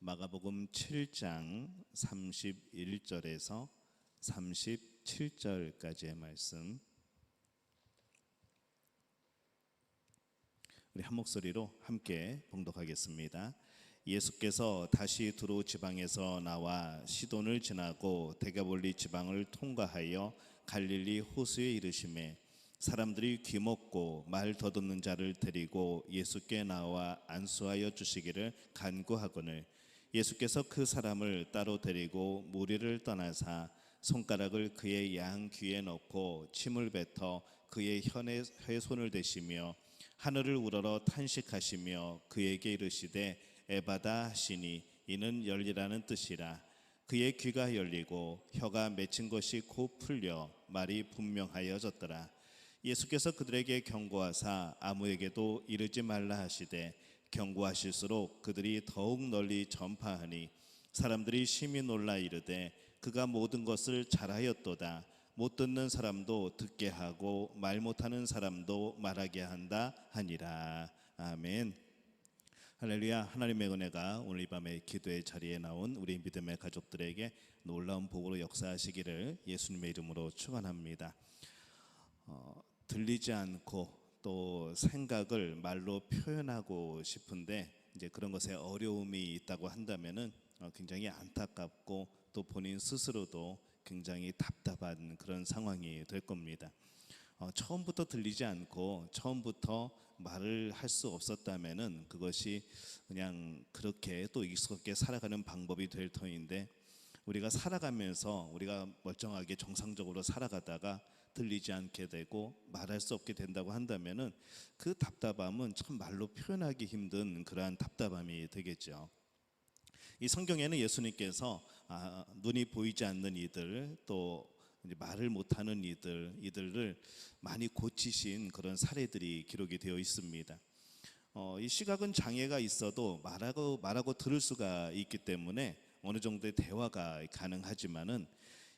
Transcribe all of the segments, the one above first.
마가복음 7장 31절에서 37절까지의 말씀, 우리 한 목소리로 함께 봉독하겠습니다. 예수께서 다시 두로 지방에서 나와 시돈을 지나고 데가볼리 지방을 통과하여 갈릴리 호수에 이르시매 사람들이 귀먹고 말 더듬는 자를 데리고 예수께 나와 안수하여 주시기를 간구하거늘 예수께서 그 사람을 따로 데리고 무리를 떠나사 손가락을 그의 양 귀에 넣고 침을 뱉어 그의 혀에 손을 대시며 하늘을 우러러 탄식하시며 그에게 이르시되 에바다 하시니 이는 열리라는 뜻이라. 그의 귀가 열리고 혀가 맺힌 것이 곧 풀려 말이 분명하여졌더라. 예수께서 그들에게 경고하사 아무에게도 이르지 말라 하시되 경고하실수록 그들이 더욱 널리 전파하니 사람들이 심히 놀라 이르되 그가 모든 것을 잘하였도다. 못 듣는 사람도 듣게 하고 말 못하는 사람도 말하게 한다 하니라. 아멘. 할렐루야. 하나님의 은혜가 오늘 이 밤에 기도의 자리에 나온 우리 믿음의 가족들에게 놀라운 복으로 역사하시기를 예수님의 이름으로 축원합니다. 들리지 않고 또 생각을 말로 표현하고 싶은데 이제 그런 것에 어려움이 있다고 한다면은 굉장히 안타깝고 또 본인 스스로도 굉장히 답답한 그런 상황이 될 겁니다. 처음부터 들리지 않고 처음부터 말을 할 수 없었다면은 그것이 그냥 그렇게 또 익숙하게 살아가는 방법이 될 터인데, 우리가 살아가면서 우리가 멀쩡하게 정상적으로 살아가다가 들리지 않게 되고 말할 수 없게 된다고 한다면은 그 답답함은 참 말로 표현하기 힘든 그러한 답답함이 되겠죠. 이 성경에는 예수님께서 눈이 보이지 않는 이들, 또 말을 못하는 이들을 많이 고치신 그런 사례들이 기록이 되어 있습니다. 이 시각은 장애가 있어도 말하고 들을 수가 있기 때문에 어느 정도의 대화가 가능하지만은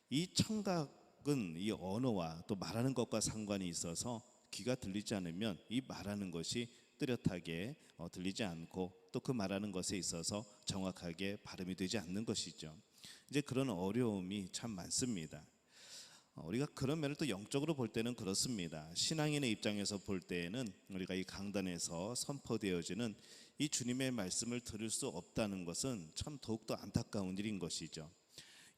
이 청각은 이 언어와 또 말하는 것과 상관이 있어서 귀가 들리지 않으면 이 말하는 것이 뚜렷하게 들리지 않고 또 그 말하는 것에 있어서 정확하게 발음이 되지 않는 것이죠. 이제 그런 어려움이 참 많습니다. 우리가 그런 면을 또 영적으로 볼 때는 그렇습니다. 신앙인의 입장에서 볼 때에는 우리가 이 강단에서 선포되어지는 이 주님의 말씀을 들을 수 없다는 것은 참 더욱더 안타까운 일인 것이죠.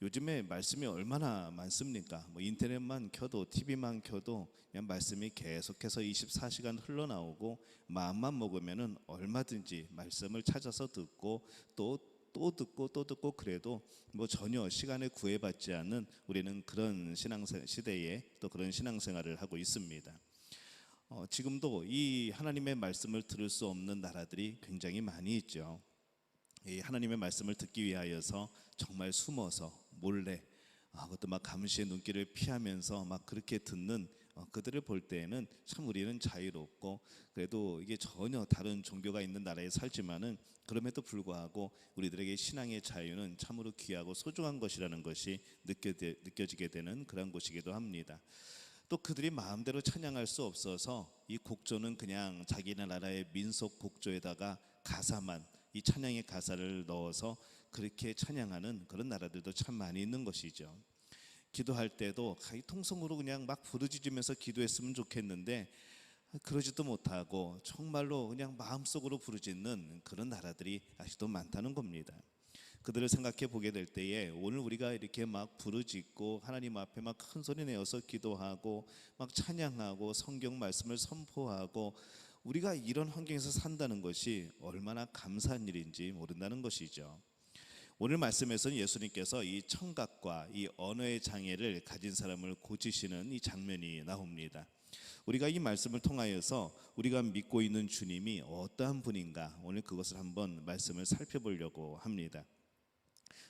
요즘에 말씀이 얼마나 많습니까? 인터넷만 켜도 TV만 켜도 그냥 말씀이 계속해서 24시간 흘러나오고 마음만 먹으면은 얼마든지 말씀을 찾아서 듣고 또 듣고 그래도 전혀 시간에 구애받지 않는 우리는 그런 시대에 또 그런 신앙생활을 하고 있습니다. 지금도 이 하나님의 말씀을 들을 수 없는 나라들이 굉장히 많이 있죠. 이 하나님의 말씀을 듣기 위하여서 정말 숨어서 몰래 그것도 막 감시의 눈길을 피하면서 막 그렇게 듣는 그들을 볼 때에는 참 우리는 자유롭고 그래도 이게 전혀 다른 종교가 있는 나라에 살지만은 그럼에도 불구하고 우리들에게 신앙의 자유는 참으로 귀하고 소중한 것이라는 것이 느껴지게 되는 그런 곳이기도 합니다. 또 그들이 마음대로 찬양할 수 없어서 이 곡조는 그냥 자기네 나라의 민속 곡조에다가 가사만, 이 찬양의 가사를 넣어서 그렇게 찬양하는 그런 나라들도 참 많이 있는 것이죠. 기도할 때도 통성으로 그냥 막 부르짖으면서 기도했으면 좋겠는데 그러지도 못하고 정말로 그냥 마음속으로 부르짖는 그런 나라들이 아직도 많다는 겁니다. 그들을 생각해 보게 될 때에 오늘 우리가 이렇게 막 부르짖고 하나님 앞에 막 큰 소리 내어서 기도하고 막 찬양하고 성경 말씀을 선포하고 우리가 이런 환경에서 산다는 것이 얼마나 감사한 일인지 모른다는 것이죠. 오늘 말씀에서는 예수님께서 이 청각과 이 언어의 장애를 가진 사람을 고치시는 이 장면이 나옵니다. 우리가 이 말씀을 통하여서 우리가 믿고 있는 주님이 어떠한 분인가, 오늘 그것을 한번 말씀을 살펴보려고 합니다.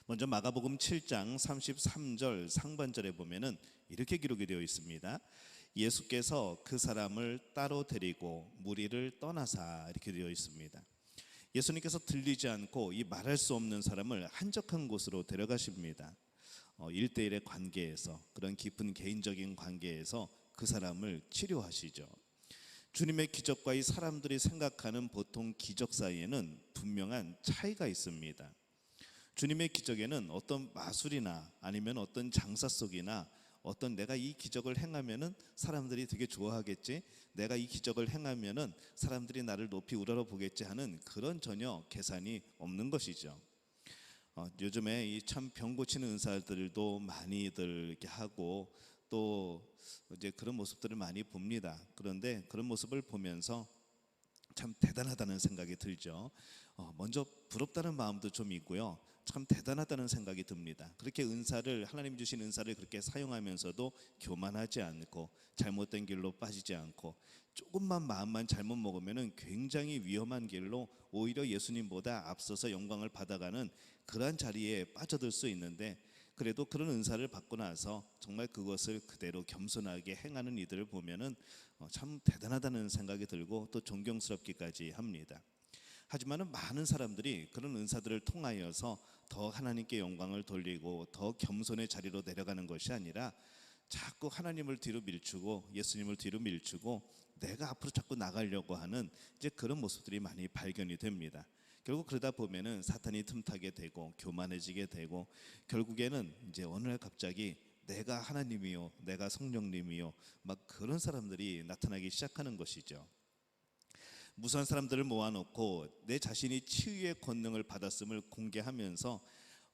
먼저 마가복음 7장 33절 상반절에 보면은 이렇게 기록이 되어 있습니다. 예수께서 그 사람을 따로 데리고 무리를 떠나사, 이렇게 되어 있습니다. 예수님께서 들리지 않고 이 말할 수 없는 사람을 한적한 곳으로 데려가십니다. 1대1의 관계에서, 그런 깊은 개인적인 관계에서 그 사람을 치료하시죠. 주님의 기적과 이 사람들이 생각하는 보통 기적 사이에는 분명한 차이가 있습니다. 주님의 기적에는 어떤 마술이나 아니면 어떤 장사 속이나 어떤 내가 이 기적을 행하면은 사람들이 되게 좋아하겠지, 내가 이 기적을 행하면은 사람들이 나를 높이 우러러보겠지 하는 그런 전혀 계산이 없는 것이죠. 요즘에 이 참 병 고치는 은사들도 많이들 이렇게 하고 또 이제 그런 모습들을 많이 봅니다. 그런데 그런 모습을 보면서 참 대단하다는 생각이 들죠. 먼저 부럽다는 마음도 좀 있고요. 참 대단하다는 생각이 듭니다. 그렇게 은사를, 하나님 주신 은사를 그렇게 사용하면서도 교만하지 않고 잘못된 길로 빠지지 않고 조금만 마음만 잘못 먹으면은 굉장히 위험한 길로 오히려 예수님보다 앞서서 영광을 받아가는 그러한 자리에 빠져들 수 있는데, 그래도 그런 은사를 받고 나서 정말 그것을 그대로 겸손하게 행하는 이들을 보면은 참 대단하다는 생각이 들고 또 존경스럽기까지 합니다. 하지만은 많은 사람들이 그런 은사들을 통하여서 더 하나님께 영광을 돌리고 더 겸손의 자리로 내려가는 것이 아니라 자꾸 하나님을 뒤로 밀치고 예수님을 뒤로 밀치고 내가 앞으로 자꾸 나가려고 하는 이제 그런 모습들이 많이 발견이 됩니다. 결국 그러다 보면은 사탄이 틈타게 되고 교만해지게 되고 결국에는 이제 어느 날 갑자기 내가 하나님이요, 내가 성령님이요, 막 그런 사람들이 나타나기 시작하는 것이죠. 무수한 사람들을 모아놓고 내 자신이 치유의 권능을 받았음을 공개하면서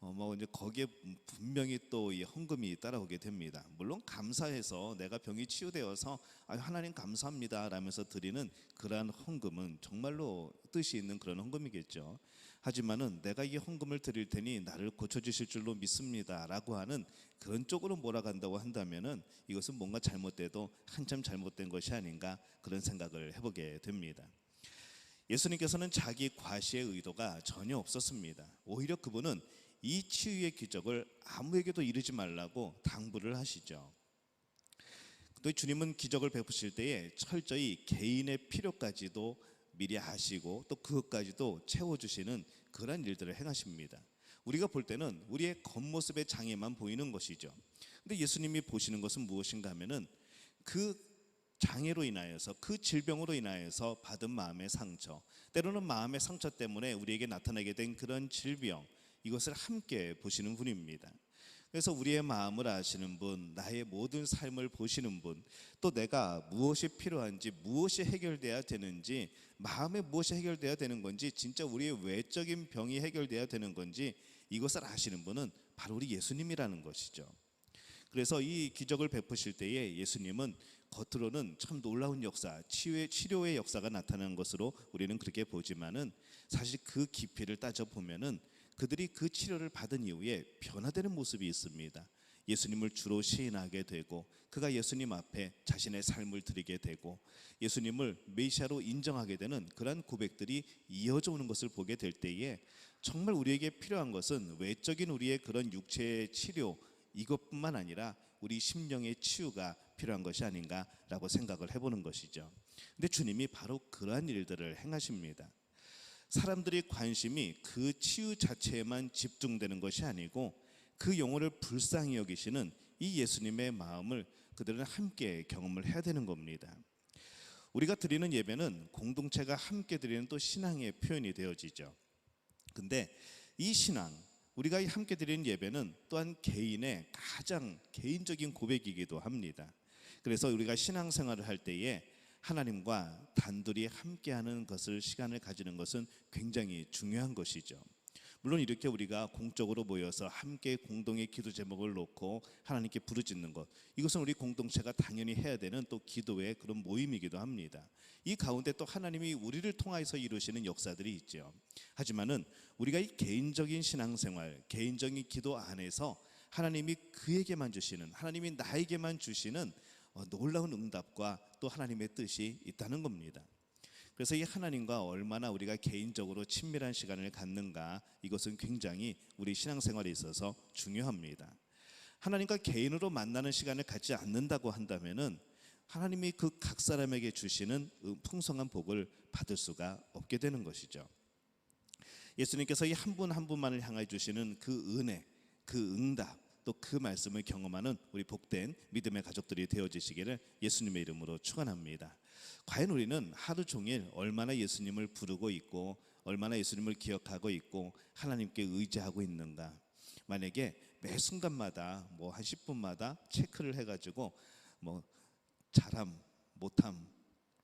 뭐 이제 거기에 분명히 또 이 헌금이 따라오게 됩니다. 물론 감사해서 내가 병이 치유되어서 하나님 감사합니다 라면서 드리는 그러한 헌금은 정말로 뜻이 있는 그런 헌금이겠죠. 하지만은 내가 이 헌금을 드릴 테니 나를 고쳐주실 줄로 믿습니다 라고 하는 그런 쪽으로 몰아간다고 한다면은 이것은 뭔가 잘못돼도 한참 잘못된 것이 아닌가 그런 생각을 해보게 됩니다. 예수님께서는 자기 과시의 의도가 전혀 없었습니다. 오히려 그분은 이 치유의 기적을 아무에게도 이르지 말라고 당부를 하시죠. 또 주님은 기적을 베푸실 때에 철저히 개인의 필요까지도 미리 아시고 또 그것까지도 채워주시는 그런 일들을 행하십니다. 우리가 볼 때는 우리의 겉모습의 장애만 보이는 것이죠. 근데 예수님이 보시는 것은 무엇인가 하면은 그 장애로 인하여서, 그 질병으로 인하여서 받은 마음의 상처, 때로는 마음의 상처 때문에 우리에게 나타나게 된 그런 질병, 이것을 함께 보시는 분입니다. 그래서 우리의 마음을 아시는 분, 나의 모든 삶을 보시는 분, 또 내가 무엇이 필요한지, 무엇이 해결돼야 되는지, 마음에 무엇이 해결돼야 되는 건지, 진짜 우리의 외적인 병이 해결돼야 되는 건지 이것을 아시는 분은 바로 우리 예수님이라는 것이죠. 그래서 이 기적을 베푸실 때에 예수님은 겉으로는 참 놀라운 역사, 치료의 역사가 나타나는 것으로 우리는 그렇게 보지만은 사실 그 깊이를 따져보면은 그들이 그 치료를 받은 이후에 변화되는 모습이 있습니다. 예수님을 주로 시인하게 되고 그가 예수님 앞에 자신의 삶을 드리게 되고 예수님을 메시아로 인정하게 되는 그러한 고백들이 이어져 오는 것을 보게 될 때에 정말 우리에게 필요한 것은 외적인 우리의 그런 육체의 치료 이것뿐만 아니라 우리 심령의 치유가 필요한 것이 아닌가라고 생각을 해보는 것이죠. 근데 주님이 바로 그러한 일들을 행하십니다. 사람들이 관심이 그 치유 자체에만 집중되는 것이 아니고 그 영혼을 불쌍히 여기시는 이 예수님의 마음을 그들은 함께 경험을 해야 되는 겁니다. 우리가 드리는 예배는 공동체가 함께 드리는 또 신앙의 표현이 되어지죠. 근데 이 신앙, 우리가 함께 드리는 예배는 또한 개인의 가장 개인적인 고백이기도 합니다. 그래서 우리가 신앙생활을 할 때에 하나님과 단둘이 함께하는 것을 시간을 가지는 것은 굉장히 중요한 것이죠. 물론 이렇게 우리가 공적으로 모여서 함께 공동의 기도 제목을 놓고 하나님께 부르짖는 것, 이것은 우리 공동체가 당연히 해야 되는 또 기도의 그런 모임이기도 합니다. 이 가운데 또 하나님이 우리를 통하여서 이루시는 역사들이 있죠. 하지만은 우리가 이 개인적인 신앙생활, 개인적인 기도 안에서 하나님이 그에게만 주시는, 하나님이 나에게만 주시는 놀라운 응답과 또 하나님의 뜻이 있다는 겁니다. 그래서 이 하나님과 얼마나 우리가 개인적으로 친밀한 시간을 갖는가, 이것은 굉장히 우리 신앙생활에 있어서 중요합니다. 하나님과 개인으로 만나는 시간을 갖지 않는다고 한다면은 하나님이 그 각 사람에게 주시는 풍성한 복을 받을 수가 없게 되는 것이죠. 예수님께서 이 한 분 한 분만을 향해 주시는 그 은혜, 그 응답, 또 그 말씀을 경험하는 우리 복된 믿음의 가족들이 되어지시기를 예수님의 이름으로 축원합니다. 과연 우리는 하루 종일 얼마나 예수님을 부르고 있고 얼마나 예수님을 기억하고 있고 하나님께 의지하고 있는가. 만약에 매 순간마다 뭐 한 10분마다 체크를 해가지고 뭐 잘함, 못함,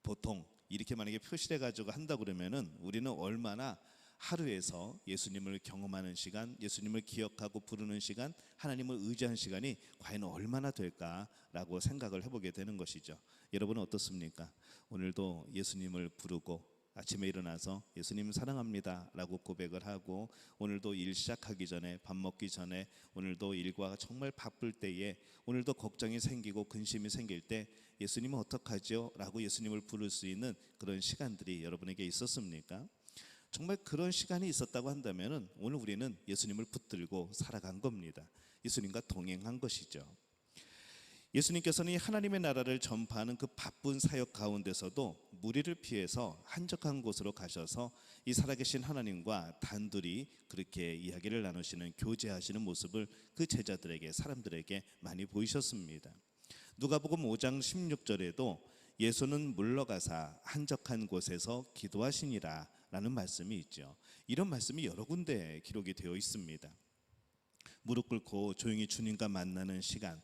보통 이렇게 만약에 표시해 가지고 한다 그러면은 우리는 얼마나 하루에서 예수님을 경험하는 시간, 예수님을 기억하고 부르는 시간, 하나님을 의지하는 시간이 과연 얼마나 될까라고 생각을 해보게 되는 것이죠. 여러분은 어떻습니까? 오늘도 예수님을 부르고 아침에 일어나서 예수님 사랑합니다 라고 고백을 하고, 오늘도 일 시작하기 전에, 밥 먹기 전에, 오늘도 일과 정말 바쁠 때에, 오늘도 걱정이 생기고 근심이 생길 때 예수님은 어떡하죠? 라고 예수님을 부를 수 있는 그런 시간들이 여러분에게 있었습니까? 정말 그런 시간이 있었다고 한다면 오늘 우리는 예수님을 붙들고 살아간 겁니다. 예수님과 동행한 것이죠. 예수님께서는 하나님의 나라를 전파하는 그 바쁜 사역 가운데서도 무리를 피해서 한적한 곳으로 가셔서 이 살아계신 하나님과 단둘이 그렇게 이야기를 나누시는, 교제하시는 모습을 그 제자들에게, 사람들에게 많이 보이셨습니다. 누가복음 5장 16절에도 예수는 물러가사 한적한 곳에서 기도하시니라 라는 말씀이 있죠. 이런 말씀이 여러 군데 기록이 되어 있습니다. 무릎 꿇고 조용히 주님과 만나는 시간,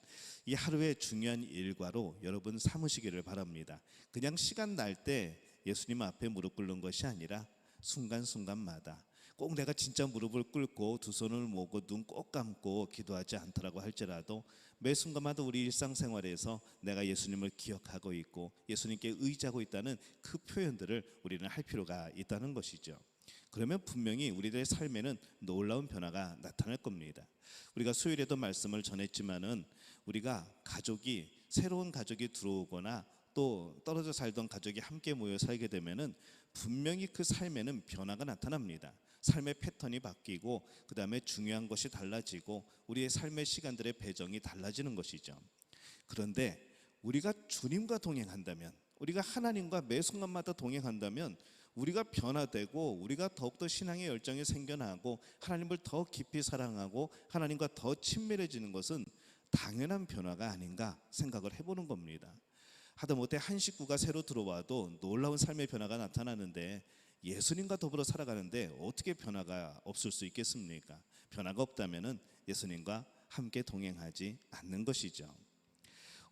이 하루의 중요한 일과로 여러분 삼으시기를 바랍니다. 그냥 시간 날 때 예수님 앞에 무릎 꿇는 것이 아니라 순간순간마다, 꼭 내가 진짜 무릎을 꿇고 두 손을 모으고 눈 꼭 감고 기도하지 않더라고 할지라도 매 순간마다 우리 일상생활에서 내가 예수님을 기억하고 있고 예수님께 의지하고 있다는 그 표현들을 우리는 할 필요가 있다는 것이죠. 그러면 분명히 우리들의 삶에는 놀라운 변화가 나타날 겁니다. 우리가 수요일에도 말씀을 전했지만은 우리가 새로운 가족이 들어오거나 또 떨어져 살던 가족이 함께 모여 살게 되면은 분명히 그 삶에는 변화가 나타납니다. 삶의 패턴이 바뀌고 그 다음에 중요한 것이 달라지고 우리의 삶의 시간들의 배정이 달라지는 것이죠. 그런데 우리가 주님과 동행한다면, 우리가 하나님과 매 순간마다 동행한다면 우리가 변화되고 우리가 더욱더 신앙의 열정이 생겨나고 하나님을 더 깊이 사랑하고 하나님과 더 친밀해지는 것은 당연한 변화가 아닌가 생각을 해보는 겁니다. 하다못해 한 식구가 새로 들어와도 놀라운 삶의 변화가 나타나는데 예수님과 더불어 살아가는데 어떻게 변화가 없을 수 있겠습니까? 변화가 없다면 예수님과 함께 동행하지 않는 것이죠.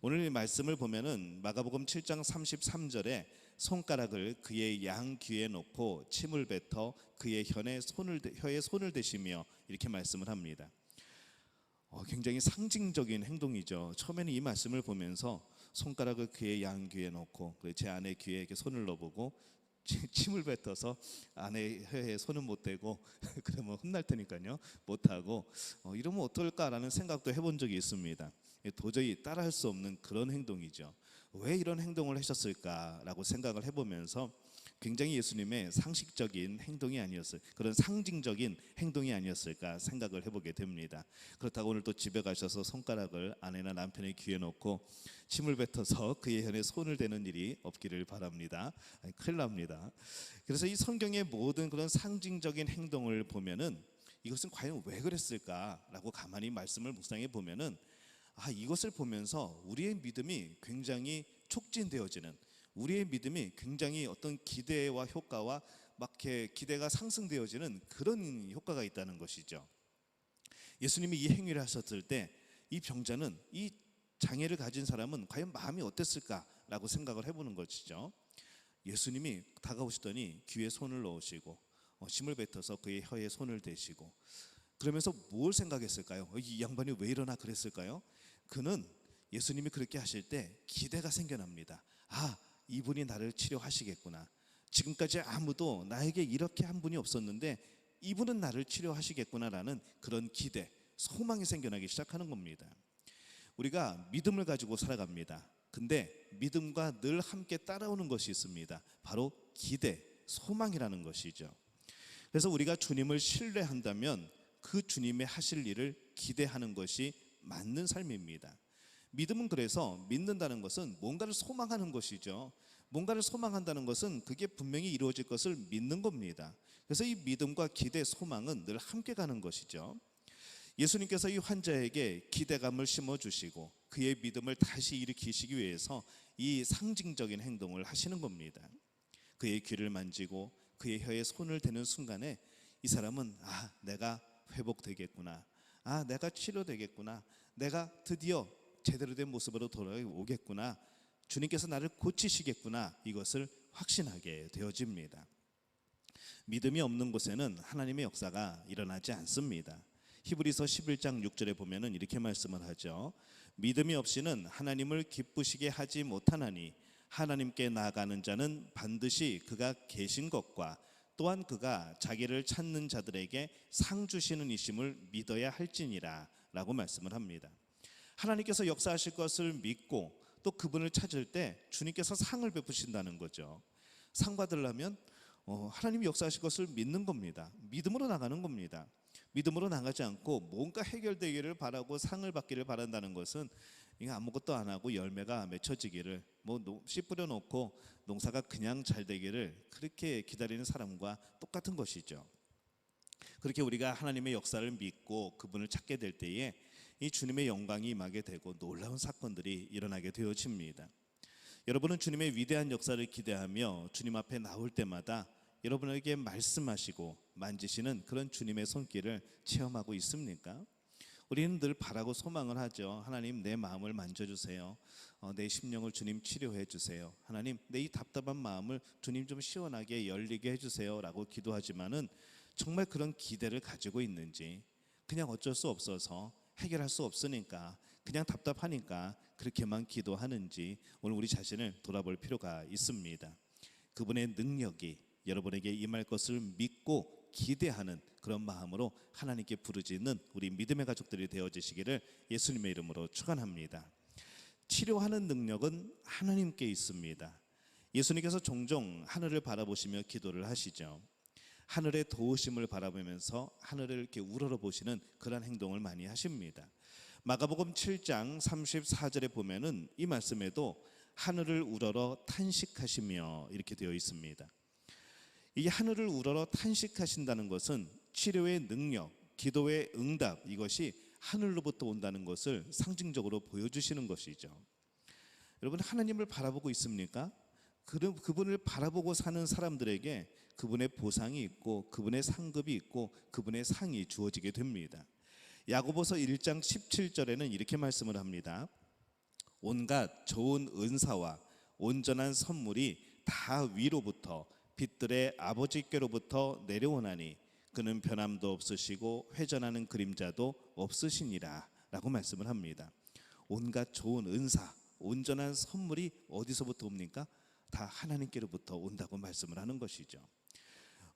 오늘 이 말씀을 보면은 마가복음 7장 33절에 손가락을 그의 양 귀에 놓고 침을 뱉어 그의 혀에 손을 대시며 이렇게 말씀을 합니다. 굉장히 상징적인 행동이죠. 처음에는 이 말씀을 보면서 손가락을 그의 양 귀에 놓고 제 아내 귀에 이렇게 손을 넣어보고 침을 뱉어서 아내 혀에 손은 못 대고 그러면 혼날 테니까요 못하고 이러면 어떨까라는 생각도 해본 적이 있습니다. 도저히 따라할 수 없는 그런 행동이죠. 왜 이런 행동을 하셨을까라고 생각을 해보면서 굉장히 예수님의 상식적인 행동이 아니었어요. 그런 상징적인 행동이 아니었을까 생각을 해보게 됩니다. 그렇다고 오늘 또 집에 가셔서 손가락을 아내나 남편의 귀에 놓고 침을 뱉어서 그의 혀에 손을 대는 일이 없기를 바랍니다. 큰일 납니다. 그래서 이 성경의 모든 그런 상징적인 행동을 보면은 이것은 과연 왜 그랬을까라고 가만히 말씀을 묵상해 보면은 이것을 보면서 우리의 믿음이 굉장히 촉진되어지는, 우리의 믿음이 굉장히 어떤 기대와 효과와 막 이렇게 기대가 상승되어지는 그런 효과가 있다는 것이죠. 예수님이 이 행위를 하셨을 때 이 병자는, 이 장애를 가진 사람은 과연 마음이 어땠을까라고 생각을 해보는 것이죠. 예수님이 다가오시더니 귀에 손을 넣으시고 침을 뱉어서 그의 혀에 손을 대시고 그러면서 뭘 생각했을까요? 이 양반이 왜 이러나 그랬을까요? 그는 예수님이 그렇게 하실 때 기대가 생겨납니다. 이분이 나를 치료하시겠구나. 지금까지 아무도 나에게 이렇게 한 분이 없었는데 이분은 나를 치료하시겠구나라는 그런 기대, 소망이 생겨나기 시작하는 겁니다. 우리가 믿음을 가지고 살아갑니다. 근데 믿음과 늘 함께 따라오는 것이 있습니다. 바로 기대, 소망이라는 것이죠. 그래서 우리가 주님을 신뢰한다면 그 주님의 하실 일을 기대하는 것이 맞는 삶입니다. 믿음은 그래서 믿는다는 것은 뭔가를 소망하는 것이죠. 뭔가를 소망한다는 것은 그게 분명히 이루어질 것을 믿는 겁니다. 그래서 이 믿음과 기대, 소망은 늘 함께 가는 것이죠. 예수님께서 이 환자에게 기대감을 심어주시고 그의 믿음을 다시 일으키시기 위해서 이 상징적인 행동을 하시는 겁니다. 그의 귀를 만지고 그의 혀에 손을 대는 순간에 이 사람은 내가 회복되겠구나, 내가 치료되겠구나, 내가 드디어 제대로 된 모습으로 돌아오겠구나, 주님께서 나를 고치시겠구나, 이것을 확신하게 되어집니다. 믿음이 없는 곳에는 하나님의 역사가 일어나지 않습니다. 히브리서 11장 6절에 보면은 이렇게 말씀을 하죠. 믿음이 없이는 하나님을 기쁘시게 하지 못하나니 하나님께 나아가는 자는 반드시 그가 계신 것과 또한 그가 자기를 찾는 자들에게 상 주시는 이심을 믿어야 할지니라 라고 말씀을 합니다. 하나님께서 역사하실 것을 믿고 또 그분을 찾을 때 주님께서 상을 베푸신다는 거죠. 상 받으려면 하나님이 역사하실 것을 믿는 겁니다. 믿음으로 나가는 겁니다. 믿음으로 나가지 않고 뭔가 해결되기를 바라고 상을 받기를 바란다는 것은 이게 아무것도 안 하고 열매가 맺혀지기를, 씨 뿌려놓고 농사가 그냥 잘 되기를 그렇게 기다리는 사람과 똑같은 것이죠. 그렇게 우리가 하나님의 역사를 믿고 그분을 찾게 될 때에 이 주님의 영광이 임하게 되고 놀라운 사건들이 일어나게 되어집니다. 여러분은 주님의 위대한 역사를 기대하며 주님 앞에 나올 때마다 여러분에게 말씀하시고 만지시는 그런 주님의 손길을 체험하고 있습니까? 우리는 늘 바라고 소망을 하죠. 하나님, 내 마음을 만져주세요. 내 심령을 주님 치료해 주세요. 하나님, 내 이 답답한 마음을 주님 좀 시원하게 열리게 해주세요 라고 기도하지만은 정말 그런 기대를 가지고 있는지, 그냥 어쩔 수 없어서 해결할 수 없으니까 그냥 답답하니까 그렇게만 기도하는지 오늘 우리 자신을 돌아볼 필요가 있습니다. 그분의 능력이 여러분에게 임할 것을 믿고 기대하는 그런 마음으로 하나님께 부르짖는 우리 믿음의 가족들이 되어지시기를 예수님의 이름으로 축원합니다. 치료하는 능력은 하나님께 있습니다. 예수님께서 종종 하늘을 바라보시며 기도를 하시죠. 하늘의 도우심을 바라보면서 하늘을 이렇게 우러러보시는 그런 행동을 많이 하십니다. 마가복음 7장 34절에 보면은 이 말씀에도 하늘을 우러러 탄식하시며 이렇게 되어 있습니다. 이 하늘을 우러러 탄식하신다는 것은 치료의 능력, 기도의 응답, 이것이 하늘로부터 온다는 것을 상징적으로 보여주시는 것이죠. 여러분, 하나님을 바라보고 있습니까? 그분을 바라보고 사는 사람들에게 그분의 보상이 있고 그분의 상급이 있고 그분의 상이 주어지게 됩니다. 야고보서 1장 17절에는 이렇게 말씀을 합니다. 온갖 좋은 은사와 온전한 선물이 다 위로부터 빛들의 아버지께로부터 내려오나니 그는 변함도 없으시고 회전하는 그림자도 없으시니라 라고 말씀을 합니다. 온갖 좋은 은사, 온전한 선물이 어디서부터 옵니까? 다 하나님께로부터 온다고 말씀을 하는 것이죠.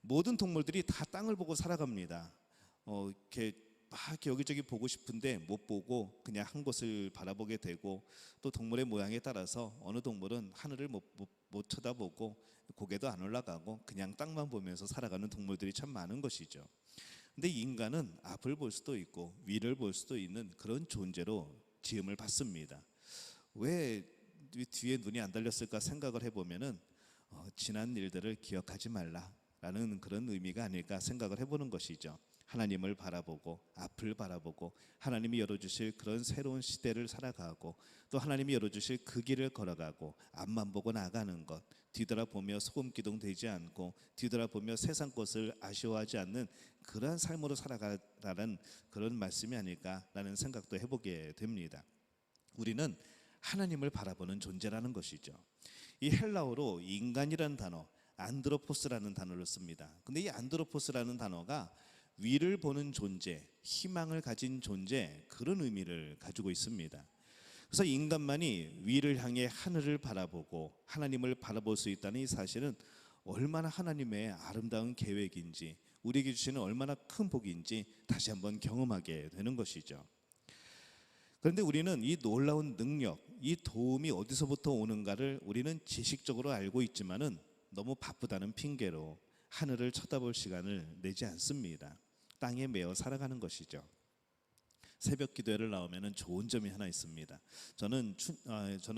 모든 동물들이 다 땅을 보고 살아갑니다. 이렇게 막 여기저기 보고 싶은데 못 보고 그냥 한 곳을 바라보게 되고, 또 동물의 모양에 따라서 어느 동물은 하늘을 못 쳐다보고 고개도 안 올라가고 그냥 땅만 보면서 살아가는 동물들이 참 많은 것이죠. 근데 인간은 앞을 볼 수도 있고 위를 볼 수도 있는 그런 존재로 지음을 받습니다. 왜 뒤에 눈이 안 달렸을까 생각을 해보면은 지난 일들을 기억하지 말라라는 그런 의미가 아닐까 생각을 해보는 것이죠. 하나님을 바라보고 앞을 바라보고 하나님이 열어주실 그런 새로운 시대를 살아가고 또 하나님이 열어주실 그 길을 걸어가고 앞만 보고 나가는 것, 뒤돌아보며 소금기둥 되지 않고 뒤돌아보며 세상 것을 아쉬워하지 않는 그러한 삶으로 살아가라는 그런 말씀이 아닐까라는 생각도 해보게 됩니다. 우리는 하나님을 바라보는 존재라는 것이죠. 이 헬라어로 인간이라는 단어, 안드로포스라는 단어를 씁니다. 근데 이 안드로포스라는 단어가 위를 보는 존재, 희망을 가진 존재, 그런 의미를 가지고 있습니다. 그래서 인간만이 위를 향해 하늘을 바라보고 하나님을 바라볼 수 있다는 이 사실은 얼마나 하나님의 아름다운 계획인지, 우리에게 주시는 얼마나 큰 복인지 다시 한번 경험하게 되는 것이죠. 그런데 우리는 이 놀라운 능력, 이 도움이 어디서부터 오는가를 우리는 지식적으로 알고 있지만은 너무 바쁘다는 핑계로 하늘을 쳐다볼 시간을 내지 않습니다. 땅에 매어 살아가는 것이죠. 새벽 기도회를 나오면은 좋은 점이 하나 있습니다. 저는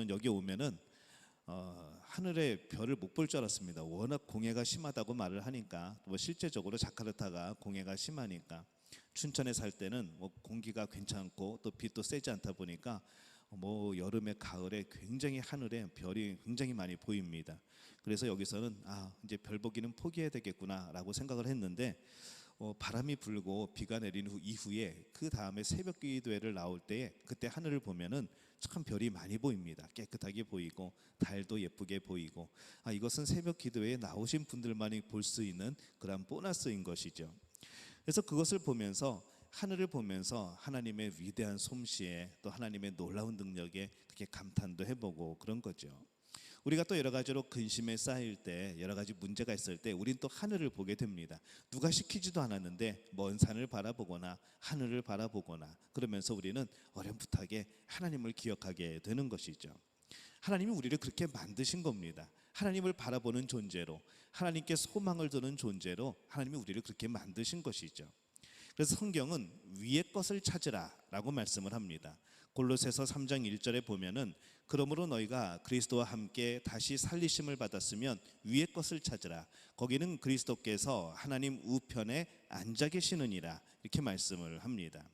여기 오면은 하늘의 별을 못 볼 줄 알았습니다. 워낙 공해가 심하다고 말을 하니까, 실제적으로 자카르타가 공해가 심하니까 춘천에 살 때는 공기가 괜찮고 또 빛도 세지 않다 보니까 뭐 여름에 가을에 굉장히 하늘에 별이 굉장히 많이 보입니다. 그래서 여기서는 이제 별 보기는 포기해야 되겠구나라고 생각을 했는데 바람이 불고 비가 내린 이후에 그 다음에 새벽 기도회를 나올 때에 그때 하늘을 보면은 참 별이 많이 보입니다. 깨끗하게 보이고 달도 예쁘게 보이고 이것은 새벽 기도회에 나오신 분들만이 볼 수 있는 그런 보너스인 것이죠. 그래서 그것을 보면서 하늘을 보면서 하나님의 위대한 솜씨에 또 하나님의 놀라운 능력에 그렇게 감탄도 해보고 그런 거죠. 우리가 또 여러 가지로 근심에 쌓일 때 여러 가지 문제가 있을 때 우린 또 하늘을 보게 됩니다. 누가 시키지도 않았는데 먼 산을 바라보거나 하늘을 바라보거나 그러면서 우리는 어렴풋하게 하나님을 기억하게 되는 것이죠. 하나님이 우리를 그렇게 만드신 겁니다. 하나님을 바라보는 존재로, 하나님께 소망을 두는 존재로 하나님이 우리를 그렇게 만드신 것이죠. 그래서 성경은 위의 것을 찾으라 라고 말씀을 합니다. 골로새서 3장 1절에 보면은 그러므로 너희가 그리스도와 함께 다시 살리심을 받았으면 위의 것을 찾으라. 거기는 그리스도께서 하나님 우편에 앉아 계시느니라. 이렇게 말씀을 합니다.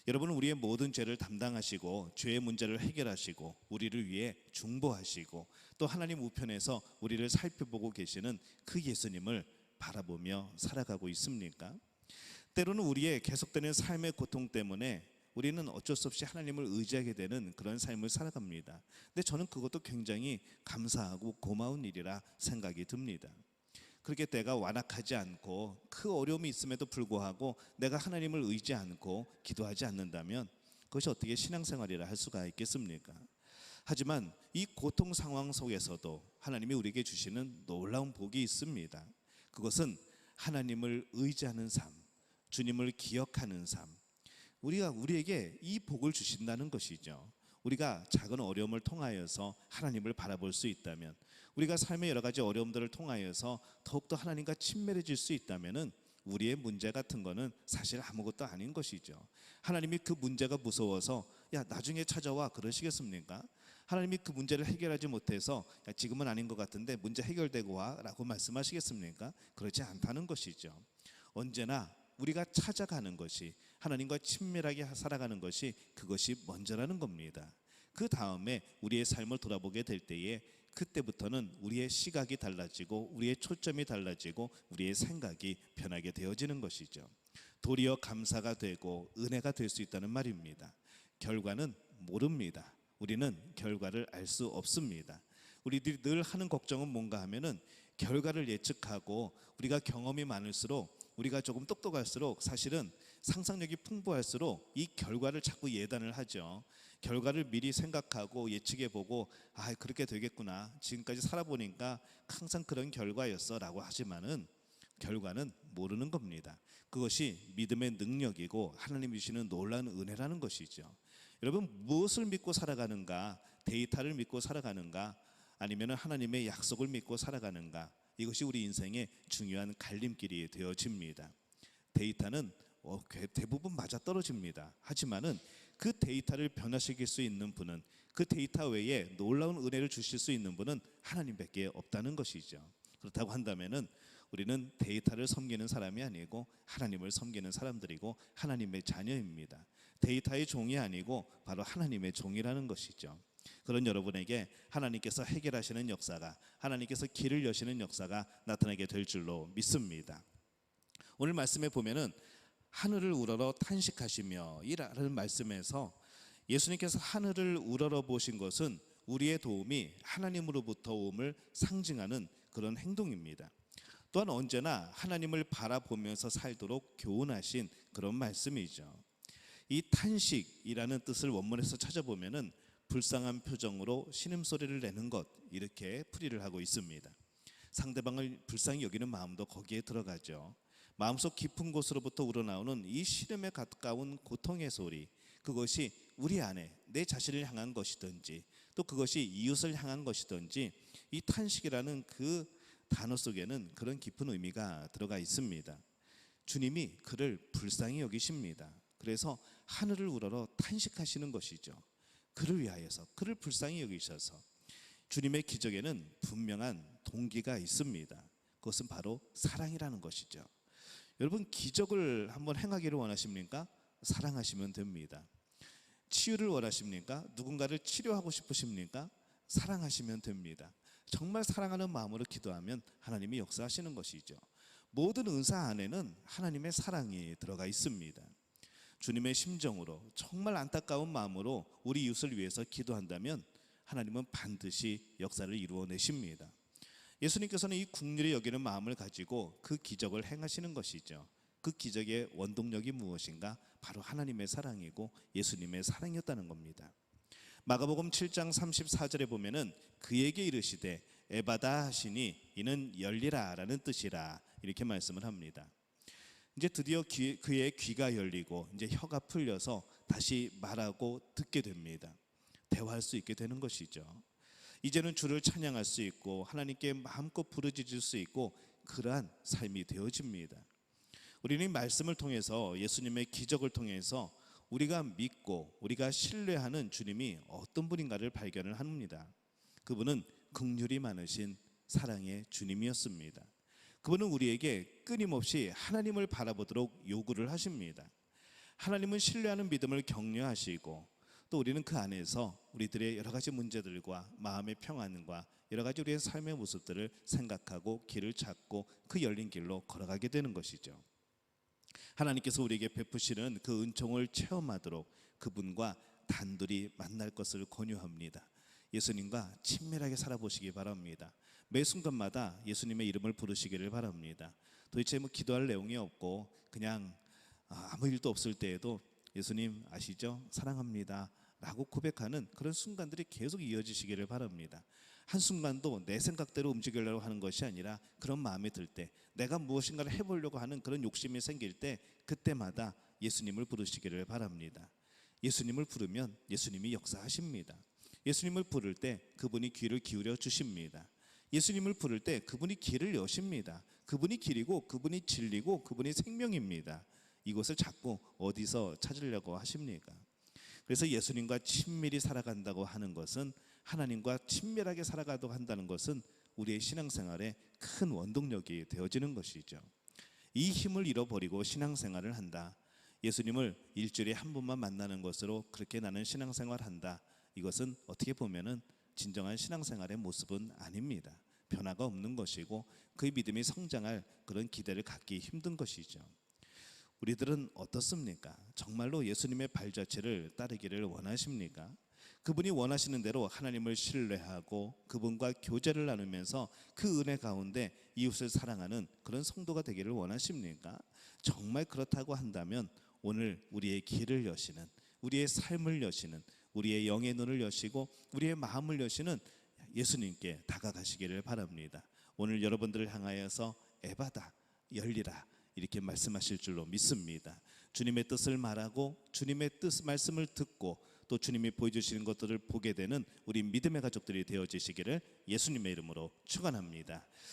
여러분은 우리의 모든 죄를 담당하시고 죄의 문제를 해결하시고 우리를 위해 중보하시고 또 하나님 우편에서 우리를 살펴보고 계시는 그 예수님을 바라보며 살아가고 있습니까? 때로는 우리의 계속되는 삶의 고통 때문에 우리는 어쩔 수 없이 하나님을 의지하게 되는 그런 삶을 살아갑니다. 근데 저는 그것도 굉장히 감사하고 고마운 일이라 생각이 듭니다. 그렇게 때가 완악하지 않고 그 어려움이 있음에도 불구하고 내가 하나님을 의지 않고 기도하지 않는다면 그것이 어떻게 신앙생활이라 할 수가 있겠습니까? 하지만 이 고통 상황 속에서도 하나님이 우리에게 주시는 놀라운 복이 있습니다. 그것은 하나님을 의지하는 삶, 주님을 기억하는 삶, 우리에게 이 복을 주신다는 것이죠. 우리가 작은 어려움을 통하여서 하나님을 바라볼 수 있다면, 우리가 삶의 여러 가지 어려움들을 통하여서 더욱더 하나님과 친밀해질 수 있다면은 우리의 문제 같은 거는 사실 아무것도 아닌 것이죠. 하나님이 그 문제가 무서워서 야 나중에 찾아와 그러시겠습니까? 하나님이 그 문제를 해결하지 못해서 야 지금은 아닌 것 같은데 문제 해결되고 와 라고 말씀하시겠습니까? 그렇지 않다는 것이죠. 언제나 우리가 찾아가는 것이, 하나님과 친밀하게 살아가는 것이, 그것이 먼저라는 겁니다. 그 다음에 우리의 삶을 돌아보게 될 때에 그때부터는 우리의 시각이 달라지고 우리의 초점이 달라지고 우리의 생각이 변하게 되어지는 것이죠. 도리어 감사가 되고 은혜가 될 수 있다는 말입니다. 결과는 모릅니다. 우리는 결과를 알 수 없습니다. 우리들이 늘 하는 걱정은 뭔가 하면은 결과를 예측하고, 우리가 경험이 많을수록, 우리가 조금 똑똑할수록 사실은 상상력이 풍부할수록 이 결과를 자꾸 예단을 하죠. 결과를 미리 생각하고 예측해보고 그렇게 되겠구나, 지금까지 살아보니까 항상 그런 결과였어 라고 하지만은 결과는 모르는 겁니다. 그것이 믿음의 능력이고 하나님이 주시는 놀라운 은혜라는 것이죠. 여러분, 무엇을 믿고 살아가는가? 데이터를 믿고 살아가는가? 아니면 하나님의 약속을 믿고 살아가는가? 이것이 우리 인생의 중요한 갈림길이 되어집니다. 데이터는 대부분 맞아떨어집니다. 하지만은 그 데이터를 변화시킬 수 있는 분은, 그 데이터 외에 놀라운 은혜를 주실 수 있는 분은 하나님밖에 없다는 것이죠. 그렇다고 한다면은 우리는 데이터를 섬기는 사람이 아니고 하나님을 섬기는 사람들이고 하나님의 자녀입니다. 데이터의 종이 아니고 바로 하나님의 종이라는 것이죠. 그런 여러분에게 하나님께서 해결하시는 역사가, 하나님께서 길을 여시는 역사가 나타나게 될 줄로 믿습니다. 오늘 말씀에 보면은 하늘을 우러러 탄식하시며 이라는 말씀에서 예수님께서 하늘을 우러러 보신 것은 우리의 도움이 하나님으로부터 옴을 상징하는 그런 행동입니다. 또한 언제나 하나님을 바라보면서 살도록 교훈하신 그런 말씀이죠. 이 탄식이라는 뜻을 원문에서 찾아보면은 불쌍한 표정으로 신음소리를 내는 것, 이렇게 풀이를 하고 있습니다. 상대방을 불쌍히 여기는 마음도 거기에 들어가죠. 마음속 깊은 곳으로부터 우러나오는 이 신음에 가까운 고통의 소리, 그것이 우리 안에 내 자신을 향한 것이든지 또 그것이 이웃을 향한 것이든지 이 탄식이라는 그 단어 속에는 그런 깊은 의미가 들어가 있습니다. 주님이 그를 불쌍히 여기십니다. 그래서 하늘을 우러러 탄식하시는 것이죠. 그를 위하여서, 그를 불쌍히 여기셔서. 주님의 기적에는 분명한 동기가 있습니다. 그것은 바로 사랑이라는 것이죠. 여러분, 기적을 한번 행하기를 원하십니까? 사랑하시면 됩니다. 치유를 원하십니까? 누군가를 치료하고 싶으십니까? 사랑하시면 됩니다. 정말 사랑하는 마음으로 기도하면 하나님이 역사하시는 것이죠. 모든 은사 안에는 하나님의 사랑이 들어가 있습니다. 주님의 심정으로 정말 안타까운 마음으로 우리 이웃을 위해서 기도한다면 하나님은 반드시 역사를 이루어내십니다. 예수님께서는 이 긍휼히 여기는 마음을 가지고 그 기적을 행하시는 것이죠. 그 기적의 원동력이 무엇인가? 바로 하나님의 사랑이고 예수님의 사랑이었다는 겁니다. 마가복음 7장 34절에 보면은 그에게 이르시되 에바다 하시니 이는 열리라 라는 뜻이라 이렇게 말씀을 합니다. 이제 드디어 그의 귀가 열리고 이제 혀가 풀려서 다시 말하고 듣게 됩니다. 대화할 수 있게 되는 것이죠. 이제는 주를 찬양할 수 있고 하나님께 마음껏 부르짖을 수 있고 그러한 삶이 되어집니다. 우리는 말씀을 통해서 예수님의 기적을 통해서 우리가 믿고 우리가 신뢰하는 주님이 어떤 분인가를 발견을 합니다. 그분은 긍휼이 많으신 사랑의 주님이었습니다. 그분은 우리에게 끊임없이 하나님을 바라보도록 요구를 하십니다. 하나님은 신뢰하는 믿음을 격려하시고 또 우리는 그 안에서 우리들의 여러 가지 문제들과 마음의 평안과 여러 가지 우리의 삶의 모습들을 생각하고 길을 찾고 그 열린 길로 걸어가게 되는 것이죠. 하나님께서 우리에게 베푸시는 그 은총을 체험하도록 그분과 단둘이 만날 것을 권유합니다. 예수님과 친밀하게 살아보시기 바랍니다. 매 순간마다 예수님의 이름을 부르시기를 바랍니다. 도대체 기도할 내용이 없고 그냥 아무 일도 없을 때에도 예수님 아시죠? 사랑합니다 라고 고백하는 그런 순간들이 계속 이어지시기를 바랍니다. 한순간도 내 생각대로 움직이려고 하는 것이 아니라 그런 마음이 들 때 내가 무엇인가를 해보려고 하는 그런 욕심이 생길 때 그때마다 예수님을 부르시기를 바랍니다. 예수님을 부르면 예수님이 역사하십니다. 예수님을 부를 때 그분이 귀를 기울여 주십니다. 예수님을 부를 때 그분이 길을 여십니다. 그분이 길이고 그분이 진리고 그분이 생명입니다. 이것을 자꾸 어디서 찾으려고 하십니까? 그래서 예수님과 친밀히 살아간다고 하는 것은 하나님과 친밀하게 살아가도록 한다는 것은 우리의 신앙생활에 큰 원동력이 되어지는 것이죠. 이 힘을 잃어버리고 신앙생활을 한다. 예수님을 일주일에 한 번만 만나는 것으로 그렇게 나는 신앙생활을 한다. 이것은 어떻게 보면은 진정한 신앙생활의 모습은 아닙니다. 변화가 없는 것이고 그의 믿음이 성장할 그런 기대를 갖기 힘든 것이죠. 우리들은 어떻습니까? 정말로 예수님의 발자취를 따르기를 원하십니까? 그분이 원하시는 대로 하나님을 신뢰하고 그분과 교제를 나누면서 그 은혜 가운데 이웃을 사랑하는 그런 성도가 되기를 원하십니까? 정말 그렇다고 한다면 오늘 우리의 길을 여시는, 우리의 삶을 여시는, 우리의 영의 눈을 여시고 우리의 마음을 여시는 예수님께 다가가시기를 바랍니다. 오늘 여러분들을 향하여서 에바다, 열리라 이렇게 말씀하실 줄로 믿습니다. 주님의 뜻을 말하고 주님의 말씀을 듣고 또 주님이 보여주시는 것들을 보게 되는 우리 믿음의 가족들이 되어지시기를 예수님의 이름으로 축원합니다.